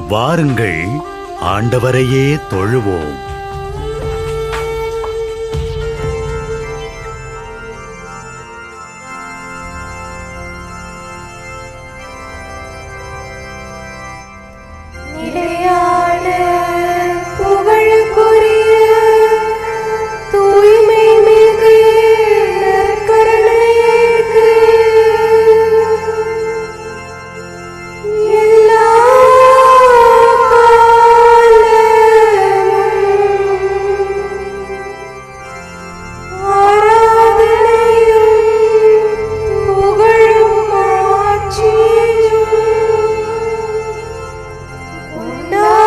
வாருங்கள், ஆண்டவரையே தொழுவோம். No!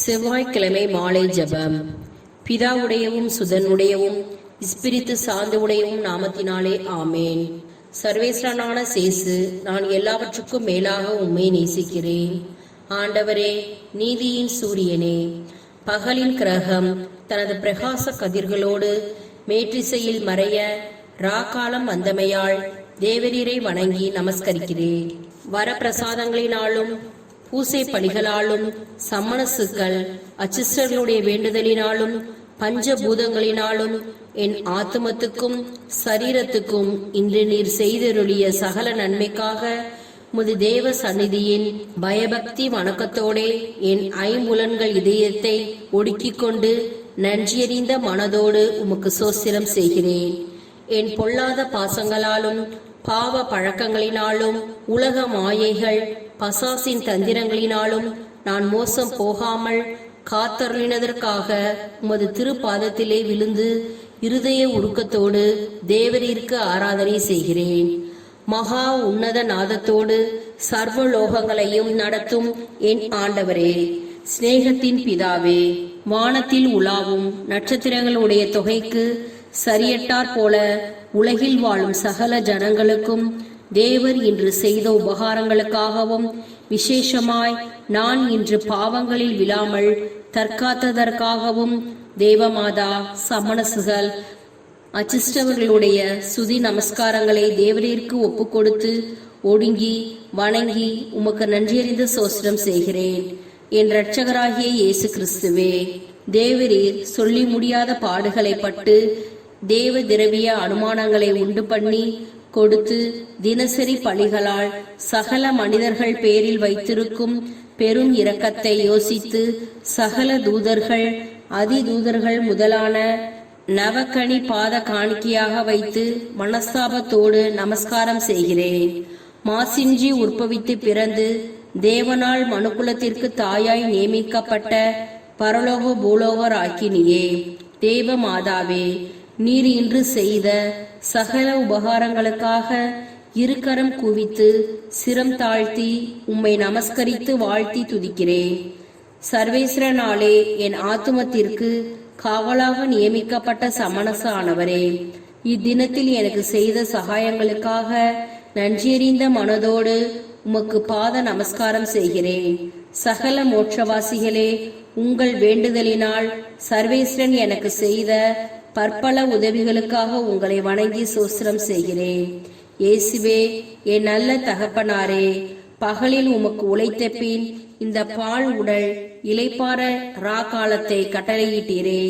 செவ்வாய்க்கிழமை மாலை ஜெபம். பிதாவுடையவும் சுதனுடையவும் ஸ்பிரித்து சார்ந்தவுடையவும் நாமத்தினாலே ஆமேன். சர்வேஸ்வரனான சேசு, நான் எல்லாவற்றுக்கும் மேலாக உம்மை நேசிக்கிறேன். ஆண்டவரே, நீதியின் சூரியனே, பகலின் கிரகம் தனது பிரகாச கதிர்களோடு மேற்றிசையில் மறைய ராக்காலம் வந்தமையால் தேவரீரை வணங்கி நமஸ்கரிக்கிறேன். வரப்பிரசாதங்களினாலும் பூசை பலிகளாலும் சம்மணசுக்கள் அச்சிஸ்டர்களுடைய வேண்டுதலினாலும் பஞ்சபூதங்களினாலும் என் ஆத்துமத்துக்கும் சரீரத்துக்கும் இன்று நீர் செய்தருளிய சகல நன்மைக்காக முது தேவ சந்நிதியின் பயபக்தி வணக்கத்தோடே என் ஐம்புலன்கள் இதயத்தை ஒடுக்கிக் கொண்டு நன்றியறிந்த மனதோடு உமக்கு சோஸ்திரம் செய்கிறேன். என் பொல்லாத பாசங்களாலும் பாவ பழக்கங்களினாலும் உலக மாயைகள் பசாசின் தந்திரங்களினாலும் நான் மோசம் போகாமல் காத்தருளினதற்காக உமது திருப்பாதத்திலே விழுந்து இருதய உருக்கத்தோடு தேவரீருக்கு ஆராதனை செய்கிறேன். மகா உன்னத நாதத்தோடு சர்வலோகங்களையும் நடத்தும் என் ஆண்டவரே, சிநேகத்தின் பிதாவே, வானத்தில் உலாவும் நட்சத்திரங்களுடைய தொகைக்கு சரியட்டார் போல உலகில் வாழும் சகல ஜனங்களுக்கும் தேவர் இன்று செய்த உபகாரங்களுக்காகவும் விசேஷமாய் நான் இன்று பாவங்களில் விழாமல் தற்காத்ததற்காகவும் தேவமாதா சமணசுகள் அச்சிஷ்டவர்களுடைய சுதி நமஸ்காரங்களை தேவரீருக்கு ஒப்பு கொடுத்து ஒடுங்கி வணங்கி உமக்கு நன்றியறிந்த சோஸ்திரம் செய்கிறேன். என் இரட்சகராகிய இயேசு கிறிஸ்துவே, தேவரீர் சொல்லி முடியாத பாடுகளை பட்டு தேவ திரவிய அனுமானங்களை உண்டு பண்ணி கொடுத்து தினசரி பலிகளால் சகல மனிதர்கள் பேரில் வைத்திருக்கும் பெரும் இரக்கத்தை யோசித்து சகல தூதர்கள் அதிதூதர்கள் முதலான நவக்கணி பாத காணிக்கையாக வைத்து மனஸ்தாபத்தோடு நமஸ்காரம் செய்கிறேன். மாசின்றி உற்பவித்து பிறந்து தேவனால் மனுக்குலத்திற்கு தாயாய் நியமிக்கப்பட்ட பரலோக பூலோகர் ஆக்கினியே, தேவ மாதாவே, நீர் இன்று செய்த சகல உபகாரங்களுக்காக இருக்கரம் குவித்து சிரம் தாழ்த்தி உம்மை நமஸ்கரித்து வாழ்த்தி துதிக்கிறேன். சர்வேஸ்வரனாலே என் ஆத்துமத்திற்கு காவலாக நியமிக்கப்பட்ட சமணச ஆனவரே, இத்தினத்தில் எனக்கு செய்த சகாயங்களுக்காக நன்றியறிந்த மனதோடு உமக்கு பாத நமஸ்காரம் செய்கிறேன். சகல மோட்சவாசிகளே, உங்கள் வேண்டுதலினால் சர்வேஸ்வரன் எனக்கு செய்த பற்பல உதவிகளுக்காக உங்களை வணங்கி சோஸ்திரம் செய்கிறேன். இயேசுவே, என் நல்ல தகப்பனாரே, பகலில் உமக்கு உழைத்த பின் இந்த பால் உடல் இளைப்பாற காலத்தை கட்டளையிட்டீரே.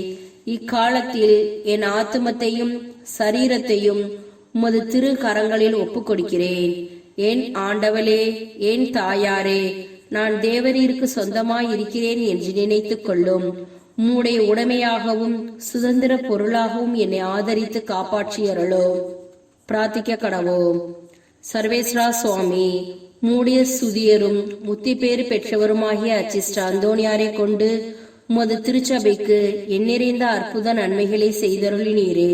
இக்காலத்தில் என் ஆத்துமத்தையும் சரீரத்தையும் உமது திரு கரங்களில் ஒப்பு கொடுக்கிறேன். என் ஆண்டவளே, என் தாயாரே, நான் தேவரீருக்கு சொந்தமாய் இருக்கிறேன் என்று நினைத்துக் கொள்ளும். உம்முடைய உடைமையாகவும் சுதந்திர பொருளாகவும் என்னை ஆதரித்து காப்பாற்றியறளோ. பிரார்த்திக்க கடவோம். சர்வேஸ்வரா சுவாமி, மூடிய சுதியரும் முத்தி பேறு பெற்றவருமாகிய அச்சிஷ்ட அந்தோணியாரை கொண்டு உமது திருச்சபைக்கு எண்ணிறைந்த அற்புத நன்மைகளை செய்தருளினீரே.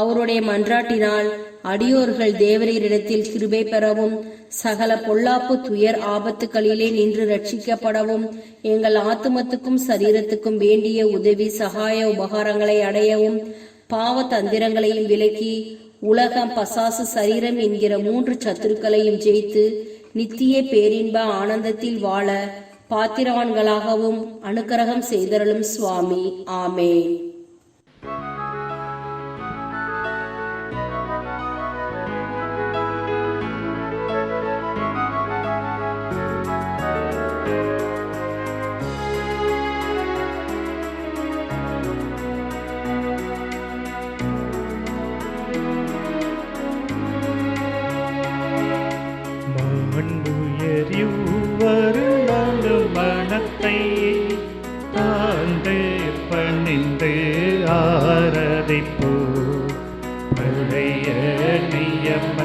அவருடைய மன்றாட்டினால் அடியோர்கள் தேவரீரிடத்தில் கிருபை பெறவும் சகல பொல்லாப்பு துயர் ஆபத்துக்களிலே நின்று ரட்சிக்கப்படவும் எங்கள் ஆத்துமத்துக்கும் சரீரத்துக்கும் வேண்டிய உதவி சகாய உபகாரங்களை அடையவும் பாவ தந்திரங்களையும் விலக்கி உலகம் பசாசு சரீரம் என்கிற 3 சத்துருக்களையும் ஜெயித்து நித்திய பேரின்ப ஆனந்தத்தில் வாழ பாத்திரவான்களாகவும் அனுக்கிரகம் செய்தருளும் சுவாமி. ஆமென். மனத்தை தாழ்ந்து பணிந்து ஆராதிப்போ. பழைய நியம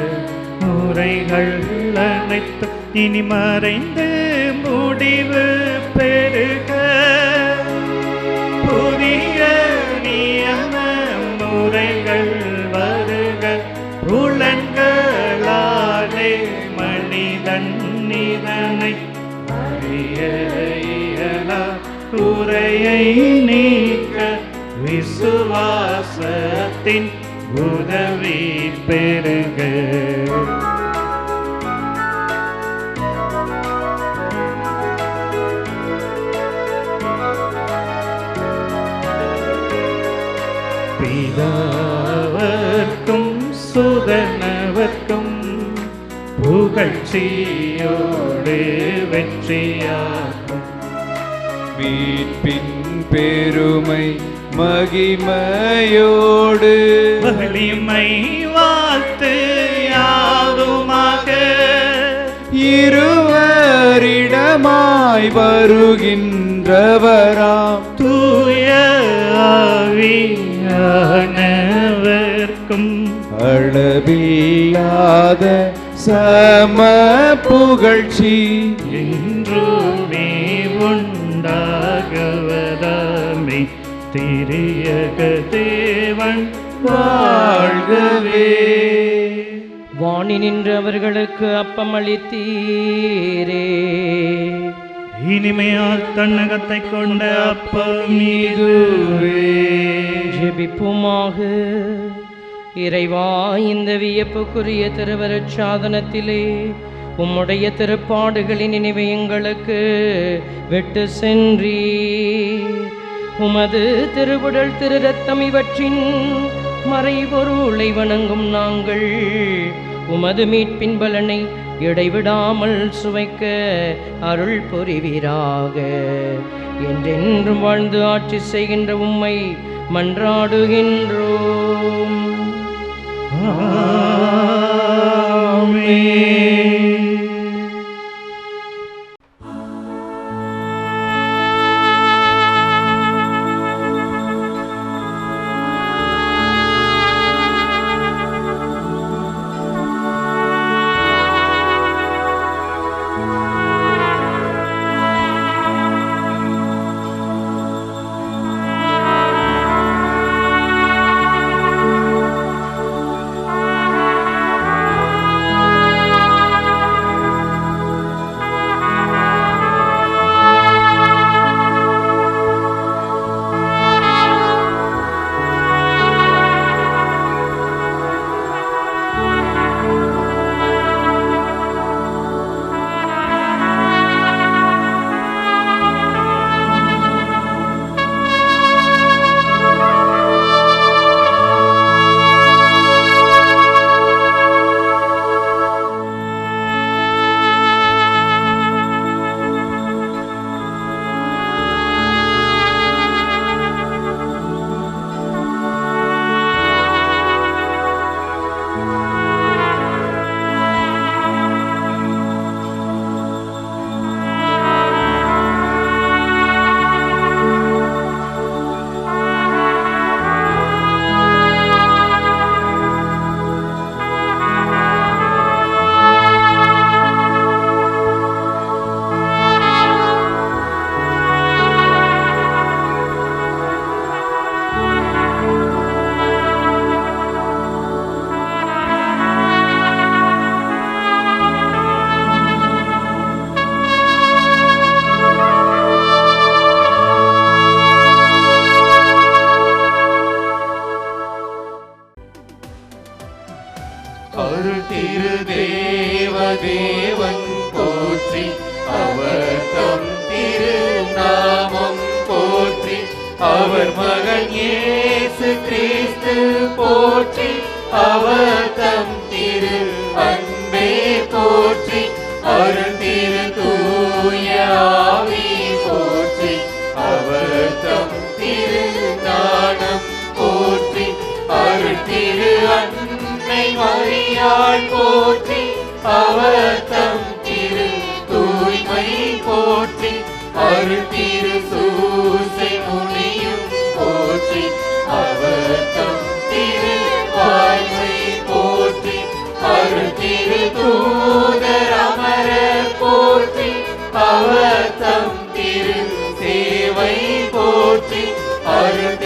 முறைகள் அனைத்து இனி மறைந்து முடிவு பெருக. புதிய நியம முறைகள் வருக. புலன்களாலே மனிதன் இதனை அறிய இயலா. குறையை நீக்க விசுவாசத்தின் உதவி பெறுக. பிதாவர்க்கும் சுதனவர்க்கும் புகழ்ச்சியோடு வெற்றியாகும். மீட்பின் பெருமை மகிமையோடு வலிமை வாழ்த்து யாதுமாக இருவரிடமாய் வருகின்றவராம் தூய ஆவியானவர்க்கும் அளவில்லாத சம புகழ்ச்சி என்றுமே உண்டாகவதாமே. திரியக தேவன் வாழ்கவே. வாணி நின்று அவர்களுக்கு அப்பம் அளித்தீரே. இனிமையால் தன்னகத்தை கொண்ட அப்பம் இதுவே. ஜெபிப்புமாக. இறைவா, இந்த வியப்புக்குரிய திருவருட் சாதனத்திலே உம்முடைய திருப்பாடுகளின் நினைவை எங்களுக்கு விட்டு சென்றீர். உமது திருவுடல் திரு ரத்தம் இவற்றின் மறைபொருளை வணங்கும் நாங்கள் உமது மீட்பின் பலனை இடைவிடாமல் சுவைக்க அருள் புரிவீராக. என்றென்றும் வாழ்ந்து ஆட்சி செய்கின்ற உம்மை மன்றாடுகின்றோம். அருள் திரு தேவன் போற்றி, அவர் தம் திரு நாமம் போற்றி, அவர் மகன் இயேசு கிறிஸ்து போற்றி, அவர் தம் திரு அன்பே போற்றி, அருள் திரு தூய ஆவி போற்றி, அவர் தம் திரு ஞானம் போற்றி, அருள் திரு அன்னை மரியாள் போற்றி, அவர் தம் திரு தூய்மை போற்றி, அருள் திரு சூசை முனியும் போற்றி, அவர் தம் திரு வாய்மை போற்றி, அருள் திரு தூதர் அமரர் போற்றி, அவர் தம் திரு சேவை போற்றி, அருள்